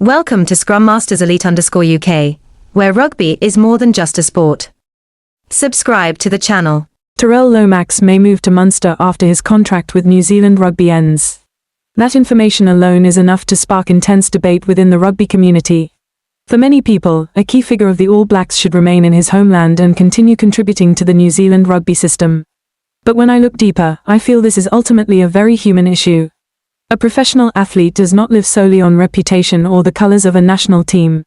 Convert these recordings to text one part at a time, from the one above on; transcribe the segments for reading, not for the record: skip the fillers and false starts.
Welcome to Scrum Masters Elite_UK, where rugby is more than just a sport. Subscribe to the channel. Tyrel Lomax may move to Munster after his contract with New Zealand Rugby ends. That information alone is enough to spark intense debate within the rugby community. For many people, a key figure of the All Blacks should remain in his homeland and continue contributing to the New Zealand rugby system. But when I look deeper, I feel this is ultimately a very human issue. A professional athlete does not live solely on reputation or the colours of a national team.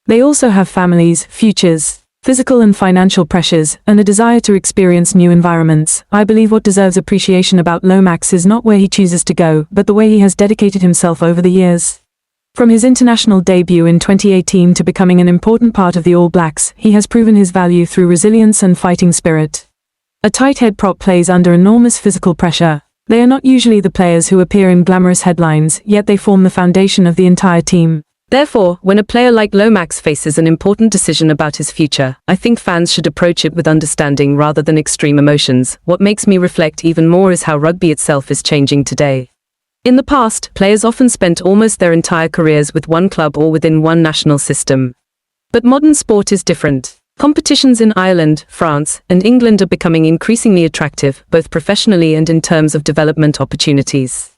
They also have families, futures, physical and financial pressures, and a desire to experience new environments. I believe what deserves appreciation about Lomax is not where he chooses to go, but the way he has dedicated himself over the years. From his international debut in 2018 to becoming an important part of the All Blacks, he has proven his value through resilience and fighting spirit. A tight head prop plays under enormous physical pressure. They are not usually the players who appear in glamorous headlines, yet they form the foundation of the entire team. Therefore, when a player like Lomax faces an important decision about his future, I think fans should approach it with understanding rather than extreme emotions. What makes me reflect even more is how rugby itself is changing today. In the past, players often spent almost their entire careers with one club or within one national system. But modern sport is different. Competitions in Ireland, France, and England are becoming increasingly attractive, both professionally and in terms of development opportunities.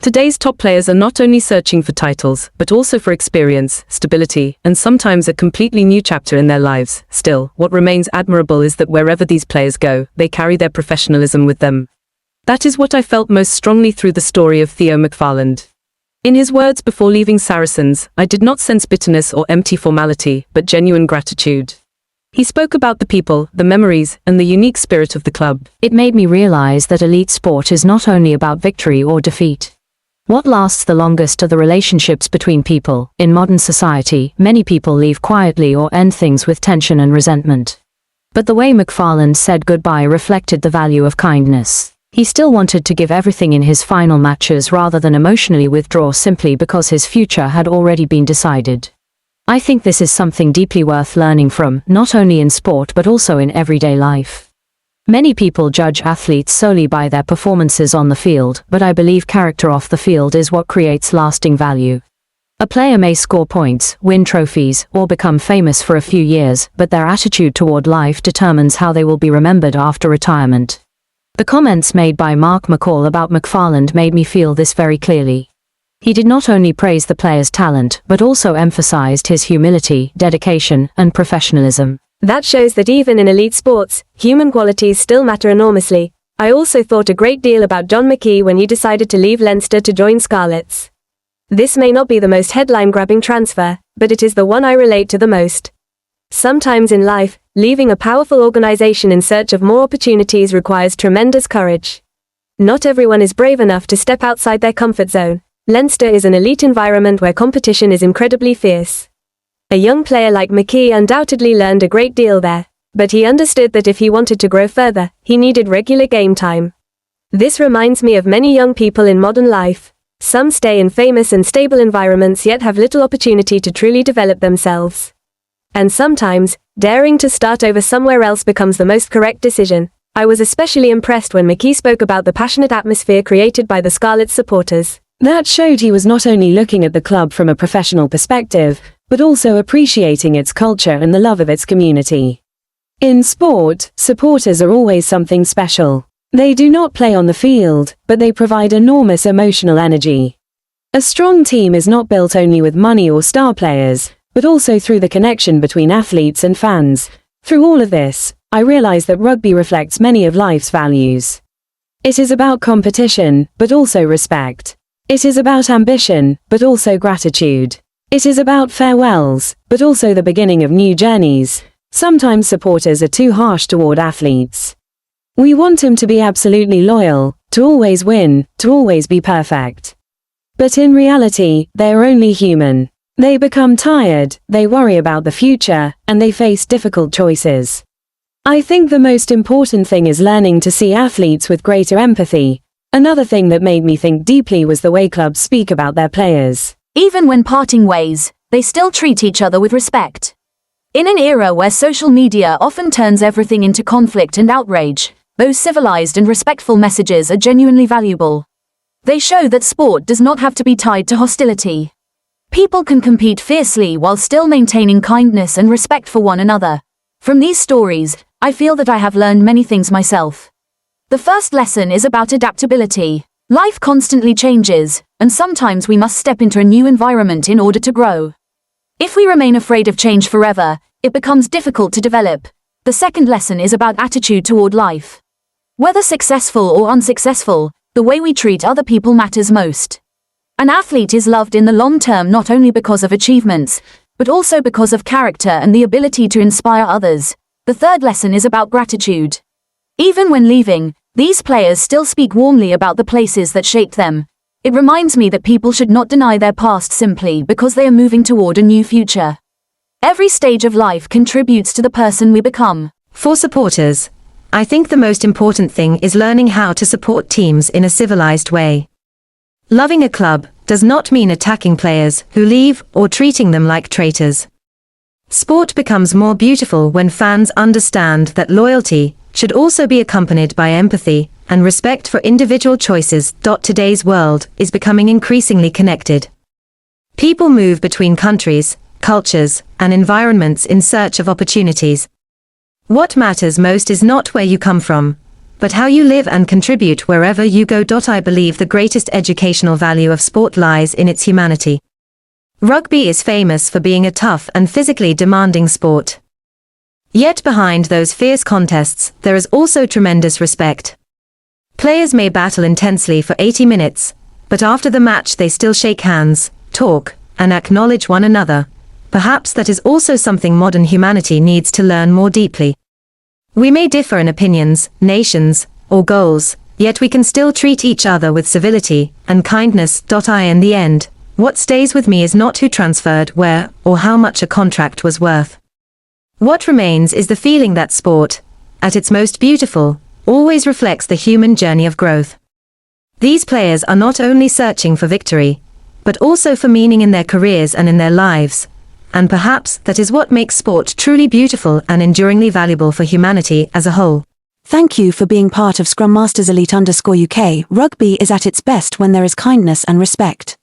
Today's top players are not only searching for titles, but also for experience, stability, and sometimes a completely new chapter in their lives. Still, what remains admirable is that wherever these players go, they carry their professionalism with them. That is what I felt most strongly through the story of Theo McFarland. In his words before leaving Saracens, I did not sense bitterness or empty formality, but genuine gratitude. He spoke about the people, the memories, and the unique spirit of the club. It made me realize that elite sport is not only about victory or defeat. What lasts the longest are the relationships between people. In modern society, many people leave quietly or end things with tension and resentment. But the way McFarland said goodbye reflected the value of kindness. He still wanted to give everything in his final matches rather than emotionally withdraw simply because his future had already been decided. I think this is something deeply worth learning from, not only in sport but also in everyday life. Many people judge athletes solely by their performances on the field, but I believe character off the field is what creates lasting value. A player may score points, win trophies, or become famous for a few years, but their attitude toward life determines how they will be remembered after retirement. The comments made by Mark McCall about McFarland made me feel this very clearly. He did not only praise the player's talent, but also emphasized his humility, dedication, and professionalism. That shows that even in elite sports, human qualities still matter enormously. I also thought a great deal about John McKee when he decided to leave Leinster to join Scarlets. This may not be the most headline-grabbing transfer, but it is the one I relate to the most. Sometimes in life, leaving a powerful organization in search of more opportunities requires tremendous courage. Not everyone is brave enough to step outside their comfort zone. Leinster is an elite environment where competition is incredibly fierce. A young player like McKee undoubtedly learned a great deal there, but he understood that if he wanted to grow further, he needed regular game time. This reminds me of many young people in modern life. Some stay in famous and stable environments yet have little opportunity to truly develop themselves. And sometimes, daring to start over somewhere else becomes the most correct decision. I was especially impressed when McKee spoke about the passionate atmosphere created by the Scarlets supporters. That showed he was not only looking at the club from a professional perspective, but also appreciating its culture and the love of its community. In sport, supporters are always something special. They do not play on the field, but they provide enormous emotional energy. A strong team is not built only with money or star players, but also through the connection between athletes and fans. Through all of this, I realize that rugby reflects many of life's values. It is about competition, but also respect. It is about ambition, but also gratitude. It is about farewells, but also the beginning of new journeys. Sometimes supporters are too harsh toward athletes. We want them to be absolutely loyal, to always win, to always be perfect. But in reality, they are only human. They become tired, they worry about the future, and they face difficult choices. I think the most important thing is learning to see athletes with greater empathy. Another thing that made me think deeply was the way clubs speak about their players. Even when parting ways, they still treat each other with respect. In an era where social media often turns everything into conflict and outrage, those civilized and respectful messages are genuinely valuable. They show that sport does not have to be tied to hostility. People can compete fiercely while still maintaining kindness and respect for one another. From these stories, I feel that I have learned many things myself. The first lesson is about adaptability. Life constantly changes, and sometimes we must step into a new environment in order to grow. If we remain afraid of change forever, it becomes difficult to develop. The second lesson is about attitude toward life. Whether successful or unsuccessful, the way we treat other people matters most. An athlete is loved in the long term not only because of achievements, but also because of character and the ability to inspire others. The third lesson is about gratitude. Even when leaving, these players still speak warmly about the places that shaped them. It reminds me that people should not deny their past simply because they are moving toward a new future. Every stage of life contributes to the person we become. For supporters, I think the most important thing is learning how to support teams in a civilized way. Loving a club does not mean attacking players who leave or treating them like traitors. Sport becomes more beautiful when fans understand that loyalty should also be accompanied by empathy and respect for individual choices. Today's world is becoming increasingly connected. People move between countries, cultures, and environments in search of opportunities. What matters most is not where you come from, but how you live and contribute wherever you go. I believe the greatest educational value of sport lies in its humanity. Rugby is famous for being a tough and physically demanding sport. Yet behind those fierce contests, there is also tremendous respect. Players may battle intensely for 80 minutes, but after the match they still shake hands, talk, and acknowledge one another. Perhaps that is also something modern humanity needs to learn more deeply. We may differ in opinions, nations, or goals, yet we can still treat each other with civility and kindness. In the end, what stays with me is not who transferred where or how much a contract was worth. What remains is the feeling that sport, at its most beautiful, always reflects the human journey of growth. These players are not only searching for victory, but also for meaning in their careers and in their lives. And perhaps that is what makes sport truly beautiful and enduringly valuable for humanity as a whole. Thank you for being part of Scrum Masters Elite _UK. Rugby is at its best when there is kindness and respect.